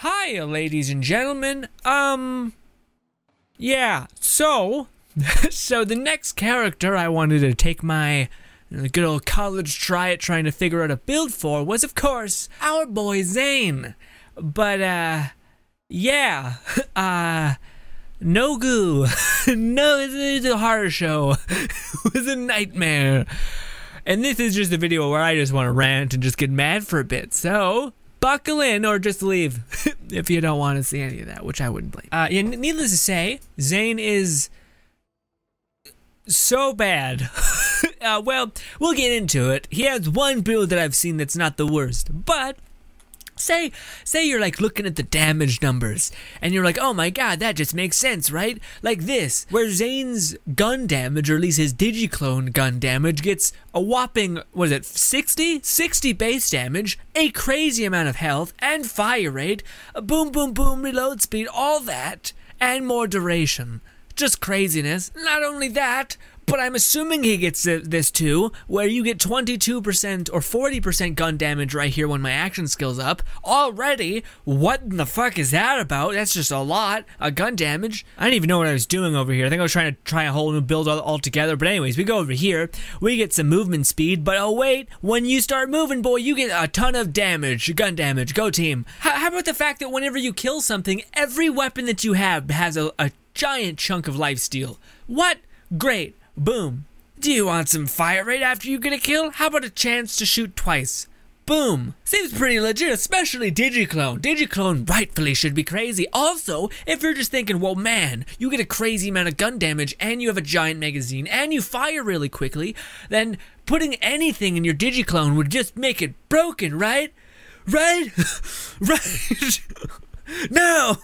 Hi, ladies and gentlemen. Yeah, so the next character I wanted to take my good old college trying to figure out a build for was, of course, our boy Zane. But, yeah, no goo. No, it's a horror show. It was a nightmare. And this is just a video where I just want to rant and just get mad for a bit, so buckle in or just leave if you don't want to see any of that, which I wouldn't blame. Yeah, needless to say, Zane is so bad. Well, we'll get into it. He has one build that I've seen that's not the worst, but say you're like looking at the damage numbers and you're like, oh my god, that just makes sense, right? Like this, where Zane's gun damage, or at least his digiclone gun damage, gets a whopping, what is it, 60 base damage, a crazy amount of health, and fire rate, boom boom boom, reload speed, all that, and more duration. Just craziness. Not only that, but I'm assuming he gets this too, where you get 22% or 40% gun damage right here when my action skill's up. Already, what the fuck is that about? That's just a lot of gun damage. I didn't even know what I was doing over here. I think I was trying to try a whole new build all together, but anyways, we go over here, we get some movement speed, but oh wait, when you start moving, boy, you get a ton of damage, gun damage. Go team. How about the fact that whenever you kill something, every weapon that you have has a giant chunk of lifesteal? What? Great. Boom. Do you want some fire rate after you get a kill? How about a chance to shoot twice? Boom. Seems pretty legit, especially digiclone. Digiclone rightfully should be crazy. Also, if you're just thinking, well man, you get a crazy amount of gun damage and you have a giant magazine and you fire really quickly, then putting anything in your digiclone would just make it broken, right? Right? Right? No,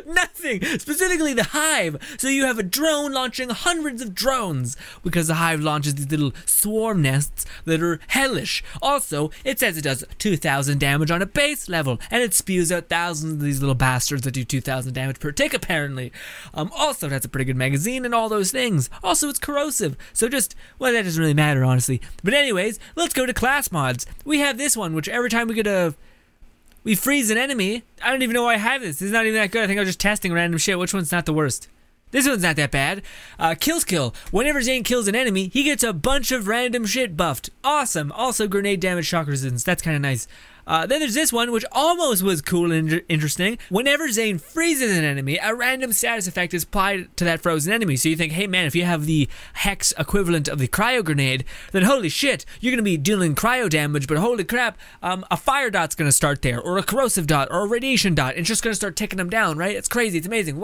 nothing. Specifically the Hive. So you have a drone launching hundreds of drones because the Hive launches these little swarm nests that are hellish. Also, it says it does 2,000 damage on a base level, and it spews out thousands of these little bastards that do 2,000 damage per tick, apparently. Also, it has a pretty good magazine and all those things. Also, it's corrosive. So just, well, that doesn't really matter, honestly. But anyways, let's go to class mods. We have this one, which every time we freeze an enemy. I don't even know why I have this. This is not even that good. I think I was just testing random shit. Which one's not the worst? This one's not that bad. Kill skill. Whenever Zane kills an enemy, he gets a bunch of random shit buffed. Awesome. Also grenade damage, shock resistance. That's kind of nice. Then there's this one, which almost was cool and interesting. Whenever Zane freezes an enemy, a random status effect is applied to that frozen enemy. So you think, hey man, if you have the hex equivalent of the cryo grenade, then holy shit, you're gonna be dealing cryo damage, but holy crap, a fire dot's gonna start there, or a corrosive dot, or a radiation dot. It's just gonna start ticking them down, right? It's crazy, it's amazing.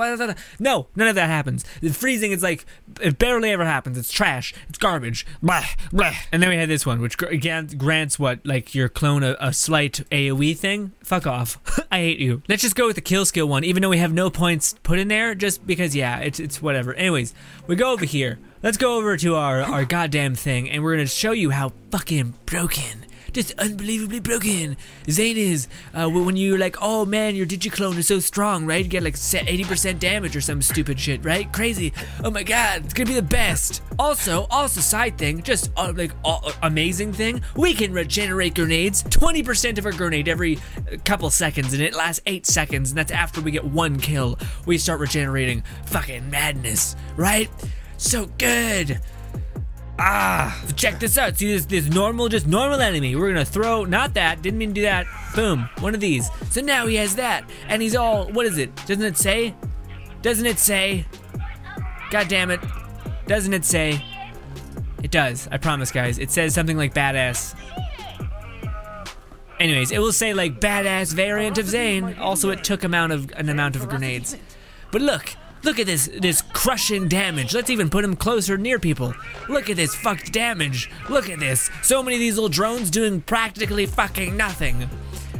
No, none of that happens. The freezing is like, it barely ever happens. It's trash, it's garbage. Blah, blah. And then we had this one, which grants what, like your clone a slight AoE thing? Fuck off. I hate you. Let's just go with the kill skill one, even though we have no points put in there, just because, yeah, it's whatever. Anyways, we go over here. Let's go over to our goddamn thing, and we're gonna show you how fucking broken, just unbelievably broken Zane is. When you're like, oh man, your digiclone is so strong, right? You get like 80% damage or some stupid shit, right? Crazy. Oh my god, it's gonna be the best. Also side thing, just amazing thing, we can regenerate grenades. 20% of a grenade every couple seconds, and it lasts 8 seconds, and that's after we get one kill. We start regenerating. Fucking madness, right? So good. Check this out. See this normal, just normal enemy. We're gonna throw, not that, didn't mean to do that. Boom, one of these. So now he has that, and he's all, what is it? Doesn't it say? Doesn't it say? God damn it. Doesn't it say? It does, I promise guys. It says something like badass. Anyways, it will say like badass variant of Zane. Also, it took an amount of grenades. But look at this crushing damage. Let's even put him closer near people. Look at this fucked damage. Look at this. So many of these little drones doing practically fucking nothing.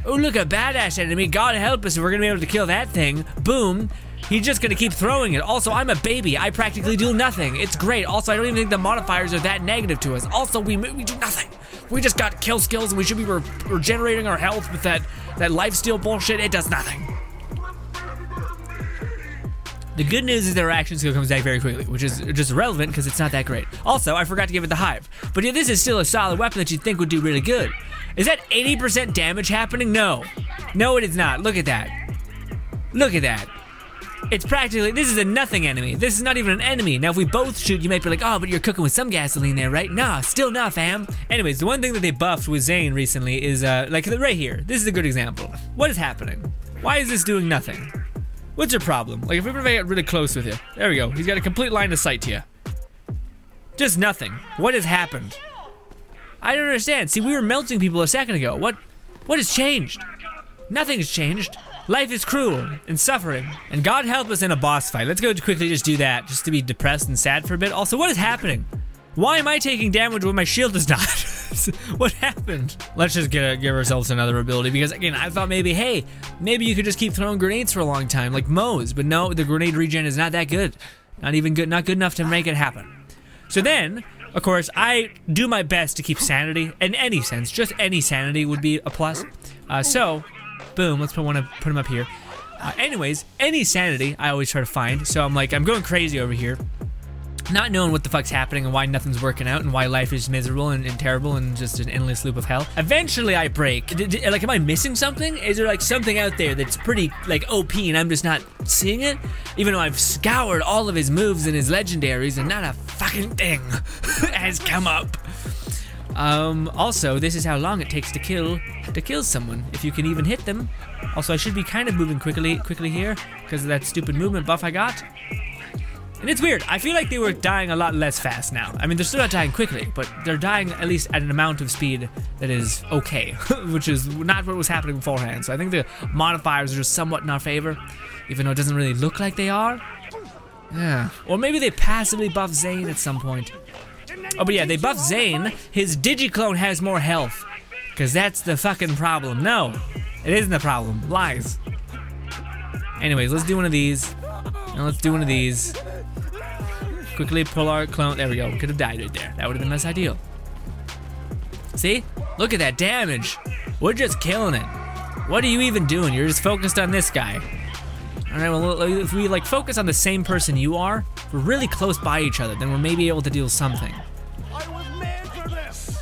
Oh, look, a badass enemy. God help us if we're gonna be able to kill that thing. Boom. He's just gonna keep throwing it. Also, I'm a baby. I practically do nothing. It's great. Also, I don't even think the modifiers are that negative to us. Also, we do nothing. We just got kill skills and we should be regenerating our health with that lifesteal bullshit. It does nothing. The good news is that our action skill comes back very quickly, which is just irrelevant because it's not that great. Also, I forgot to give it the Hive. But yeah, this is still a solid weapon that you'd think would do really good. Is that 80% damage happening? No. No, it is not. Look at that. Look at that. It's practically, this is a nothing enemy. This is not even an enemy. Now if we both shoot, you might be like, oh, but you're cooking with some gasoline there, right? Nah, still not, fam. Anyways, the one thing that they buffed with Zane recently is, like right here. This is a good example. What is happening? Why is this doing nothing? What's your problem? Like if we get really close with you. There we go. He's got a complete line of sight to you. Just nothing. What has happened? I don't understand. See, we were melting people a second ago. What has changed? Nothing has changed. Life is cruel and suffering. And God help us in a boss fight. Let's go quickly just do that, just to be depressed and sad for a bit. Also, what is happening? Why am I taking damage when my shield is not? What happened? Let's just give ourselves another ability, because again, I thought maybe, hey, maybe you could just keep throwing grenades for a long time, like Moe's, but no, the grenade regen is not that good. Not even good, not good enough to make it happen. So then, of course, I do my best to keep sanity in any sense. Just any sanity would be a plus. So, boom, let's put him up here. Anyways, any sanity I always try to find. So I'm like, I'm going crazy over here, not knowing what the fuck's happening and why nothing's working out and why life is miserable and terrible and just an endless loop of hell. Eventually I break. Like, am I missing something? Is there like something out there that's pretty like OP and I'm just not seeing it? Even though I've scoured all of his moves and his legendaries and not a fucking thing has come up. Also, this is how long it takes to kill someone, if you can even hit them. Also, I should be kind of moving quickly here because of that stupid movement buff I got. And it's weird, I feel like they were dying a lot less fast now. I mean, they're still not dying quickly, but they're dying at least at an amount of speed that is okay, which is not what was happening beforehand. So I think the modifiers are just somewhat in our favor, even though it doesn't really look like they are. Yeah. Or maybe they passively buff Zane at some point. Oh, but yeah, they buff Zane. His Digiclone has more health, because that's the fucking problem. No, it isn't the problem. Lies. Anyways, let's do one of these. And let's do one of these. Quickly pull our clone. There we go. We could have died right there. That would have been less ideal. See? Look at that damage. We're just killing it. What are you even doing? You're just focused on this guy. Alright, well, if we like focus on the same person you are, we're really close by each other, then we're maybe able to do something. I was made for this.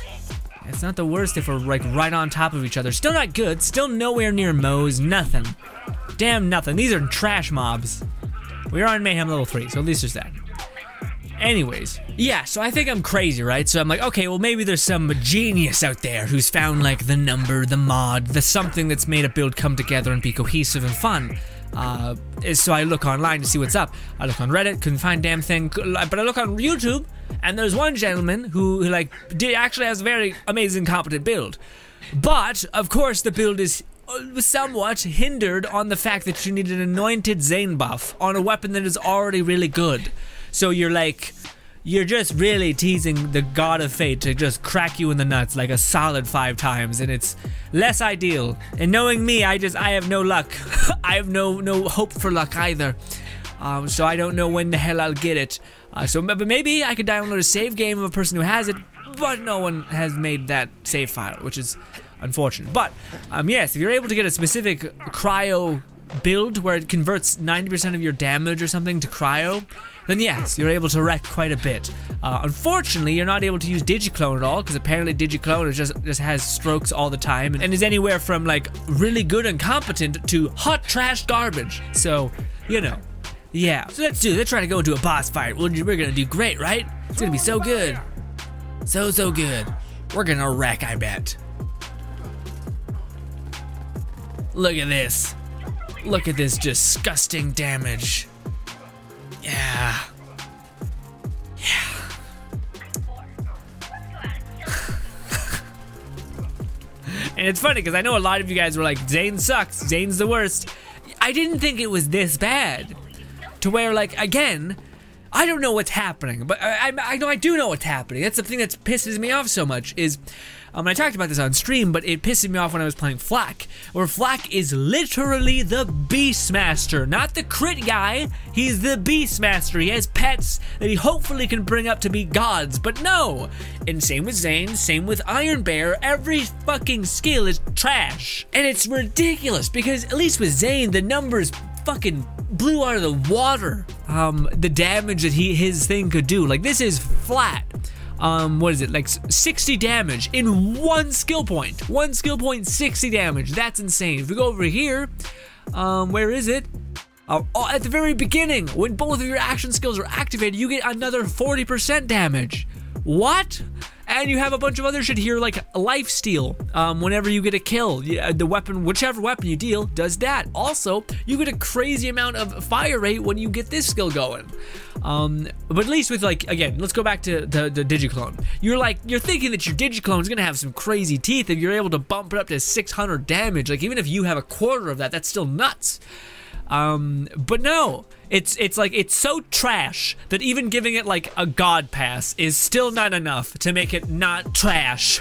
It's not the worst if we're like right on top of each other. Still not good. Still nowhere near Moe's. Nothing. Damn nothing. These are trash mobs. We're on Mayhem level 3, so at least there's that. Anyways, yeah, so I think I'm crazy, right? So I'm like, okay, well maybe there's some genius out there who's found like the number, the mod, the something that's made a build come together and be cohesive and fun. So I look online to see what's up. I look on Reddit, couldn't find damn thing, but I look on YouTube, and there's one gentleman who like actually has a very amazing, competent build. But of course, the build is somewhat hindered on the fact that you need an anointed Zane buff on a weapon that is already really good. So you're just really teasing the god of fate to just crack you in the nuts like a solid 5 times, and it's less ideal. And knowing me, I have no luck. I have no hope for luck either. So I don't know when the hell I'll get it. But maybe I could download a save game of a person who has it, but no one has made that save file, which is unfortunate. But yes, if you're able to get a specific cryo build where it converts 90% of your damage or something to cryo, then yes, you're able to wreck quite a bit. Unfortunately, you're not able to use Digiclone at all, because apparently Digiclone just has strokes all the time and is anywhere from like really good and competent to hot trash garbage. So, you know, yeah. So let's try to go into a boss fight. We're gonna do great, right? It's gonna be so good. So good. We're gonna wreck, I bet. Look at this. Look at this disgusting damage. Yeah. And it's funny because I know a lot of you guys were like, Zane sucks, Zane's the worst. I didn't think it was this bad. To where, like, again, I don't know what's happening, but I know I do know what's happening. That's the thing that pisses me off so much is, I talked about this on stream, but it pissed me off when I was playing Flak, where Flak is literally the Beastmaster, not the crit guy. He's the Beastmaster. He has pets that he hopefully can bring up to be gods, but no. And same with Zane, same with Iron Bear. Every fucking skill is trash, and it's ridiculous because at least with Zane, the numbers fucking blew out of the water. The damage that his thing could do. Like, this is flat. What is it, like 60 damage in one skill point. One skill point, 60 damage. That's insane. If we go over here, where is it? At the very beginning, when both of your action skills are activated, you get another 40% damage. What? And you have a bunch of other shit here, like life steal. Whenever you get a kill, the weapon, whichever weapon you deal, does that. Also, you get a crazy amount of fire rate when you get this skill going. But at least with, like, again, let's go back to the Digiclone. You're thinking that your Digiclone is gonna have some crazy teeth if you're able to bump it up to 600 damage. Like, even if you have a quarter of that, that's still nuts. But no, it's like, it's so trash that even giving it like a god pass is still not enough to make it not trash.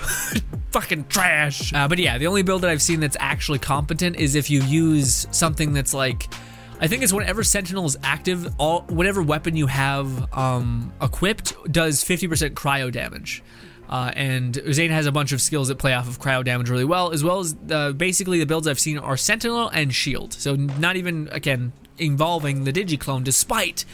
Fucking trash. But yeah, the only build that I've seen that's actually competent is if you use something that's like, I think it's whenever Sentinel is active, whatever weapon you have equipped does 50% cryo damage. And Zane has a bunch of skills that play off of cryo damage really well as basically the builds I've seen are Sentinel and Shield. So not even, again, involving the Digiclone, despite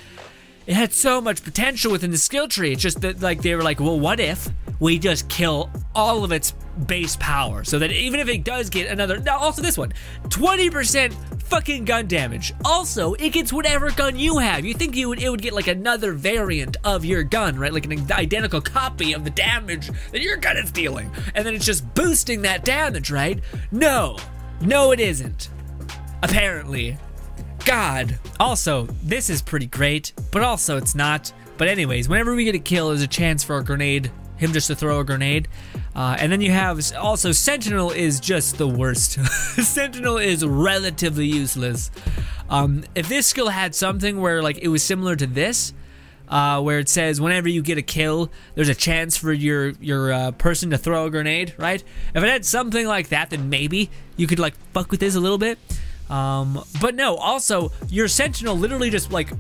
it had so much potential within the skill tree. It's just that, like, they were like, well, what if we just kill all of its base power, so that even if it does get another, now also this one, 20% fucking gun damage. Also, it gets whatever gun you have. You think it would get like another variant of your gun, right? Like an identical copy of the damage that your gun is dealing. And then it's just boosting that damage, right? No, it isn't. Apparently. God. Also, this is pretty great, but also it's not. But anyways, whenever we get a kill, there's a chance for a grenade, him just to throw a grenade. And then you have also Sentinel is just the worst. Sentinel is relatively useless. If this skill had something where like it was similar to this, where it says whenever you get a kill, there's a chance for your person to throw a grenade, right? If it had something like that, then maybe you could like fuck with this a little bit. But no, also your Sentinel literally just like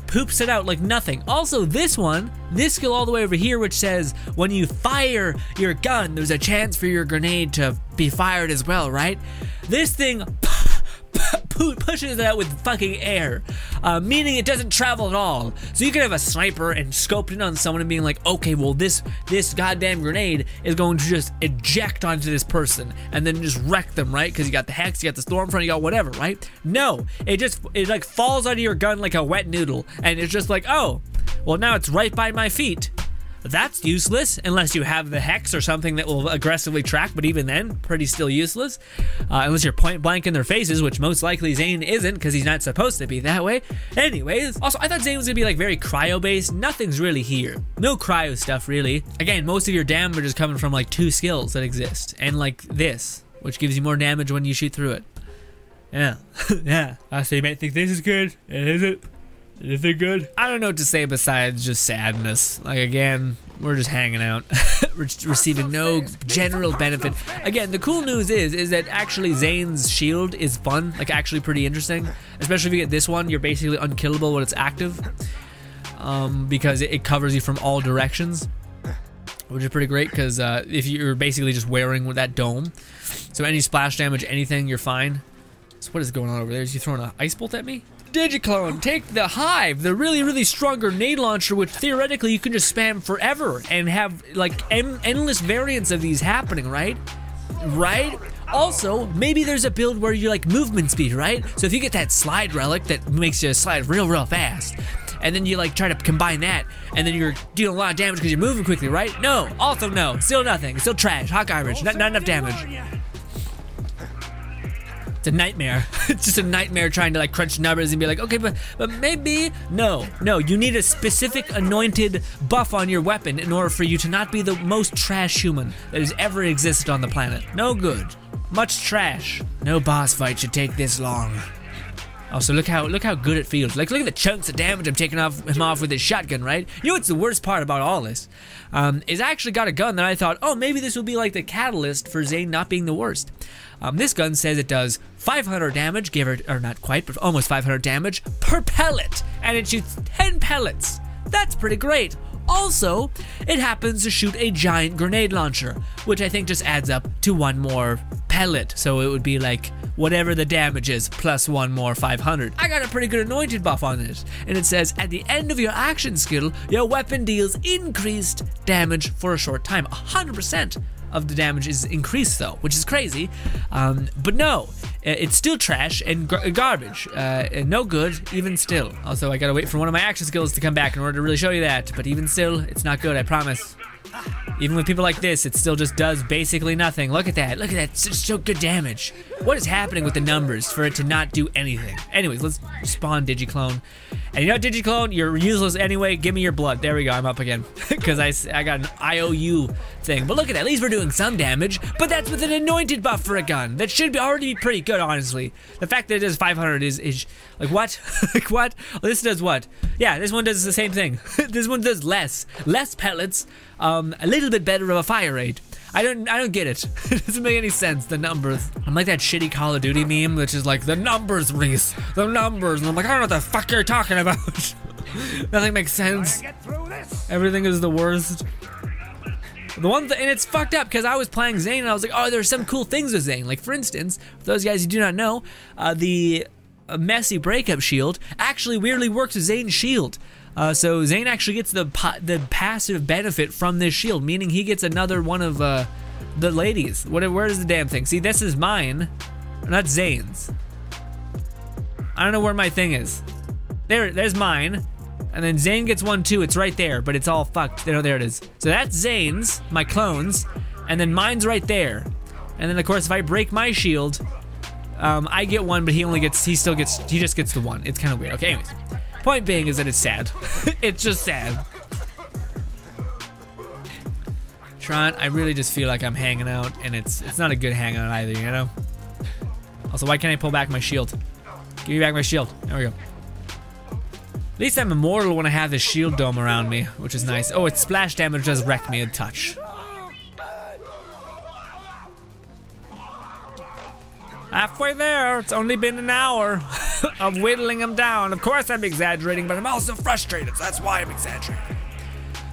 poops it out like nothing. Also, this skill all the way over here, which says when you fire your gun, there's a chance for your grenade to be fired as well, right? This thing pushes it out with fucking air, meaning it doesn't travel at all. So you can have a sniper and scope in on someone and being like, okay, well this goddamn grenade is going to just eject onto this person and then just wreck them, right? Because you got the Hex, you got the Stormfront, you got whatever, right? No, it like falls out of your gun like a wet noodle, and it's just like, oh, well now it's right by my feet. That's useless unless you have the Hex or something that will aggressively track, but even then, pretty still useless. Unless you're point blank in their faces, which most likely Zane isn't because he's not supposed to be that way. Anyways, also I thought Zane was gonna be like very cryo based. Nothing's really here. No cryo stuff really. Again, most of your damage is coming from like 2 skills that exist, and like this, which gives you more damage when you shoot through it. Yeah, yeah. So you might think this is good, and is it? Is it good? I don't know what to say besides just sadness. Like, again, we're just hanging out. We're just receiving no general benefit. Again, the cool news is that actually Zane's shield is fun, like actually pretty interesting. Especially if you get this one, you're basically unkillable when it's active. Because it covers you from all directions, which is pretty great because if you're basically just wearing that dome. So any splash damage, anything, you're fine. So what is going on over there? Is he throwing an ice bolt at me? Digiclone, take the Hive, the really, really strong grenade launcher, which theoretically you can just spam forever and have like endless variants of these happening, right? Right? Also, maybe there's a build where you like movement speed, right? So if you get that slide relic that makes you slide real fast, and then you like try to combine that, and then you're dealing a lot of damage because you're moving quickly, right? No, also no, still nothing, still trash, hot garbage, not enough damage. It's a nightmare. It's just a nightmare trying to like crunch numbers and be like, okay, but maybe, no, you need a specific anointed buff on your weapon in order for you to not be the most trash human that has ever existed on the planet. No good. Much trash. No boss fight should take this long. Also, look how good it feels. Like, look at the chunks of damage I'm taking him off with his shotgun, right? You know what's the worst part about all this? Is I actually got a gun that I thought, oh, maybe this will be like the catalyst for Zane not being the worst. This gun says it does 500 damage, or not quite, but almost 500 damage per pellet, and it shoots 10 pellets. That's pretty great. Also, it happens to shoot a giant grenade launcher, which I think just adds up to 1 more pellet. So it would be like whatever the damage is plus 1 more 500. I got a pretty good anointed buff on it, and it says at the end of your action skill, your weapon deals increased damage for a short time. 100%. of the damage is increased though, which is crazy. But no, it's still trash and garbage. And no good, even still. Also, I gotta wait for one of my action skills to come back in order to really show you that. But even still, it's not good, I promise. Even with people like this, it still just does basically nothing. Look at that, it's just so good damage. What is happening with the numbers for it to not do anything? Anyways, let's spawn Digiclone. And you know, Digiclone, you're useless anyway. Give me your blood. There we go, I'm up again. Because I got an IOU thing. But look at that, at least we're doing some damage. But that's with an anointed buff for a gun. That should be already be pretty good, honestly. The fact that it does 500 is like what? Like what? Well, this does what? Yeah, this one does the same thing. This one does less pellets, a little bit better of a fire rate. I don't get it. It doesn't make any sense, the numbers. I'm like that shitty Call of Duty meme, which is like, the numbers, Reese, the numbers. And I'm like, I don't know what the fuck you're talking about. Nothing makes sense. Everything is the worst. The one thing, and it's fucked up because I was playing Zane and I was like, oh, there's some cool things with Zane. Like, for instance, for those guys who do not know, the messy breakup shield actually weirdly works with Zane's shield. So Zane actually gets the passive benefit from this shield, meaning he gets another one of the ladies. Where is the damn thing? See, this is mine, not Zane's. I don't know where my thing is. There's mine, and then Zane gets one too. It's right there, but it's all fucked. There it is. So that's Zane's, my clones, and then mine's right there. And then of course, if I break my shield, I get one, but he just gets the one. It's kind of weird. Okay, anyways. Point being is that it's sad. It's just sad. Trant, I really just feel like I'm hanging out, and it's not a good hangout either, you know? Also, why can't I pull back my shield? Give me back my shield. There we go. At least I'm immortal when I have this shield dome around me, which is nice. Oh, its splash damage does wreck me a touch. Halfway there, it's only been an hour of whittling them down. Of course I'm exaggerating, but I'm also frustrated, so that's why I'm exaggerating.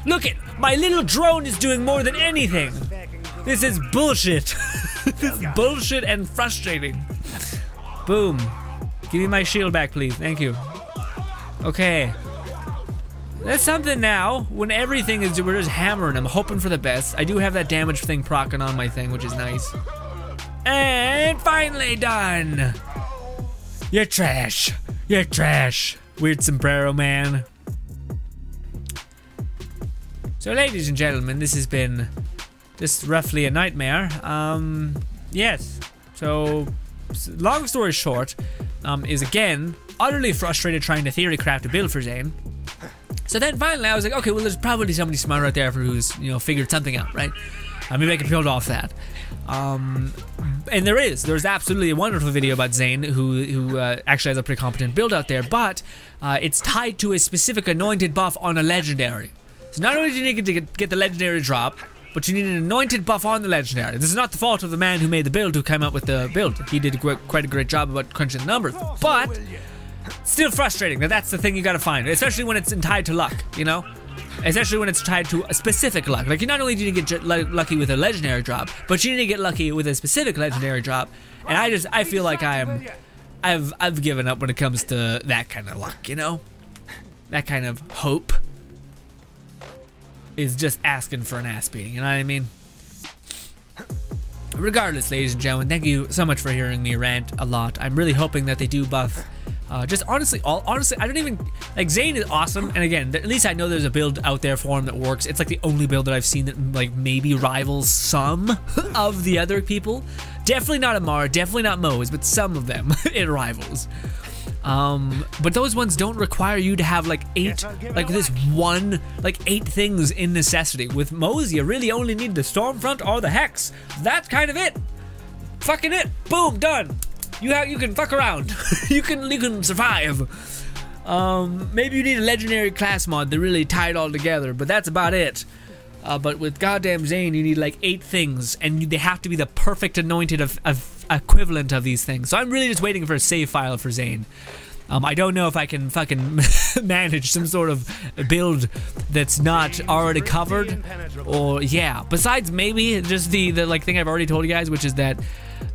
Look it, my little drone is doing more than anything. This is bullshit. This is bullshit and frustrating. Boom. Give me my shield back, please, thank you. Okay. That's something now, when everything is, we're just hammering, I'm hoping for the best. I do have that damage thing proccing on my thing, which is nice. And finally done. You're trash. You're trash. Weird sombrero man. So ladies and gentlemen, this has been just roughly a nightmare. Yes. So long story short, is again utterly frustrated trying to theory craft a build for Zane. So then finally I was like, okay, well there's probably somebody smart out there who's, you know, figured something out, right? Maybe I can build off that. And there's absolutely a wonderful video about Zane who actually has a pretty competent build out there, but it's tied to a specific anointed buff on a legendary. So not only do you need to get the legendary drop, but you need an anointed buff on the legendary. This is not the fault of the man who made the build, who came up with the build. He did quite a great job about crunching the numbers, but still frustrating that that's the thing you gotta find, especially when it's tied to luck, you know? Especially when it's tied to a specific luck. Like, not only do you get lucky with a legendary drop, but you need to get lucky with a specific legendary drop. And I feel like I've given up when it comes to that kind of luck, you know? That kind of hope is just asking for an ass beating, you know what I mean? Regardless, ladies and gentlemen, thank you so much for hearing me rant a lot. I'm really hoping that they do buff. Just honestly, I don't even, like, Zane is awesome, and again, at least I know there's a build out there for him that works. It's like the only build that I've seen that, like, maybe rivals some of the other people. Definitely not Amara, definitely not Moe's, but some of them it rivals. But those ones don't require you to have like 8 things in necessity. With Moe's, you really only need the Stormfront or the Hex. That's kind of it. Fucking it. Boom, done. You can fuck around. you can survive. Maybe you need a legendary class mod to really tie it all together, but that's about it. But with goddamn Zane, you need like 8 things, and they have to be the perfect anointed equivalent of these things. So I'm really just waiting for a save file for Zane. I don't know if I can fucking manage some sort of build that's not already covered, or yeah. Besides maybe just the like thing I've already told you guys, which is that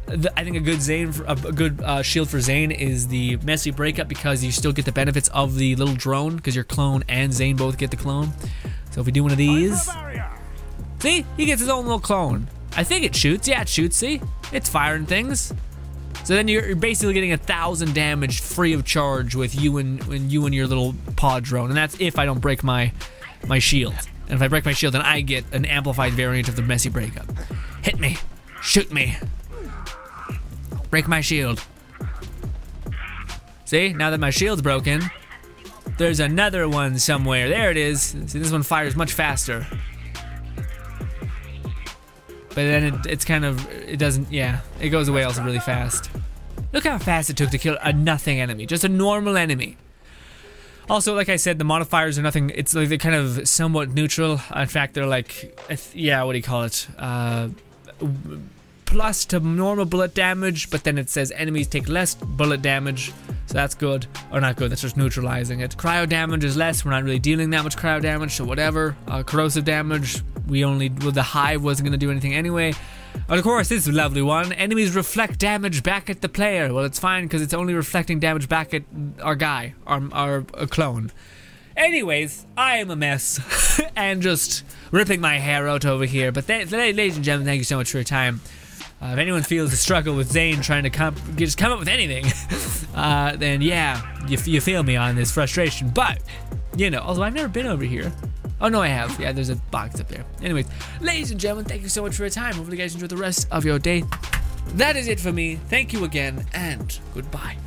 I think a good shield for Zane is the messy breakup, because you still get the benefits of the little drone, because your clone and Zane both get the clone. So if we do one of these, see, he gets his own little clone. I think it shoots. Yeah, it shoots. See? It's firing things. So then you're basically getting 1,000 damage free of charge with you and your little pod drone, and that's if I don't break my shield. And if I break my shield, then I get an amplified variant of the messy breakup. Hit me, shoot me, break my shield. See, now that my shield's broken, there's another one somewhere. There it is. See, this one fires much faster. But then it's kind of, it doesn't, yeah, it goes away also really fast. Look how fast it took to kill a nothing enemy, just a normal enemy. Also, like I said, the modifiers are nothing, it's like they're kind of somewhat neutral. In fact, they're like, yeah, what do you call it? Plus to normal bullet damage, but then it says enemies take less bullet damage, so that's good. Or not good, that's just neutralizing it. Cryo damage is less, we're not really dealing that much cryo damage, so whatever. Corrosive damage, well, the hive wasn't gonna do anything anyway. And of course, this is a lovely one. Enemies reflect damage back at the player. Well, it's fine, because it's only reflecting damage back at our guy, our clone. Anyways, I am a mess, and just ripping my hair out over here. But ladies and gentlemen, thank you so much for your time. If anyone feels the struggle with Zane trying to just come up with anything, then yeah, you feel me on this frustration. But, you know, although I've never been over here. Oh no, I have. Yeah, there's a box up there. Anyways, ladies and gentlemen, thank you so much for your time. Hopefully you guys enjoy the rest of your day. That is it for me. Thank you again, and goodbye.